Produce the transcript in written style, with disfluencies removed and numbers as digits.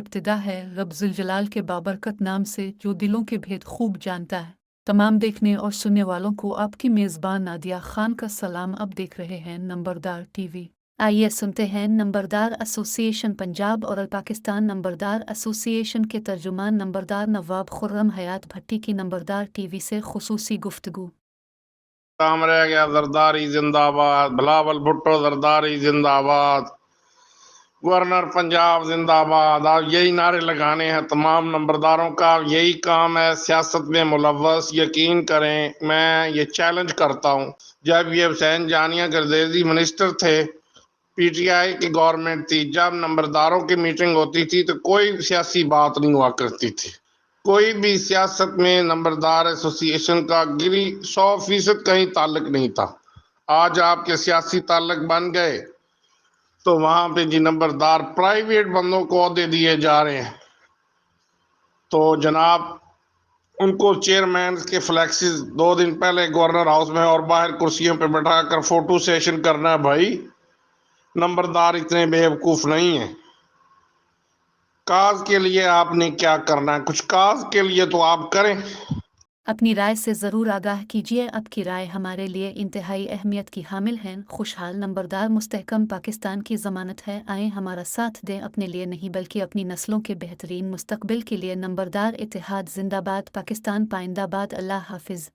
ابتدا ہے رب ذوالجلال کے بابرکت نام سے جو دلوں کے بھید خوب جانتا ہے۔ تمام دیکھنے اور سننے والوں کو آپ کی میزبان نادیہ خان کا سلام۔ اب دیکھ رہے ہیں نمبردار ٹی وی۔ آئیے سنتے ہیں نمبردار ایسوسی ایشن پنجاب اور پاکستان نمبردار ایسوسی ایشن کے ترجمان نمبردار نواب خرم حیات بھٹی کی نمبردار ٹی وی سے خصوصی گفتگو۔ کام رہ گیا زرداری زندہ باد، بلاول بھٹو زرداری زندہ باد، گورنر پنجاب زندہ باد۔ آپ یہی نعرے لگانے ہیں تمام نمبرداروں کا، یہی کام ہے سیاست میں ملوث۔ یقین کریں میں یہ چیلنج کرتا ہوں، جب یہ حسین جانیہ گردیزی منسٹر تھے، پی ٹی آئی کی گورنمنٹ تھی، جب نمبرداروں کی میٹنگ ہوتی تھی تو کوئی سیاسی بات نہیں ہوا کرتی تھی، کوئی بھی سیاست میں نمبردار ایسوسی ایشن کا گری 100% کہیں تعلق نہیں تھا۔ آج آپ کے سیاسی تعلق بن گئے تو وہاں پہ جی نمبردار پرائیویٹ بندوں کو عہدے دیے جا رہے ہیں، تو جناب ان کو چیئرمین کے فلیکسز 2 دن پہلے گورنر ہاؤس میں اور باہر کرسیوں پہ بٹھا کر فوٹو سیشن کرنا ہے۔ بھائی نمبردار اتنے بیوقوف نہیں ہیں۔ کاز کے لیے آپ نے کیا کرنا ہے، کچھ کاز کے لیے تو آپ کریں۔ اپنی رائے سے ضرور آگاہ کیجیے، آپ کی رائے ہمارے لیے انتہائی اہمیت کی حامل ہیں۔ خوشحال نمبردار مستحکم پاکستان کی ضمانت ہے، آئیں ہمارا ساتھ دیں، اپنے لیے نہیں بلکہ اپنی نسلوں کے بہترین مستقبل کے لیے۔ نمبردار اتحاد زندہ باد، پاکستان پائندہ باد۔ اللہ حافظ۔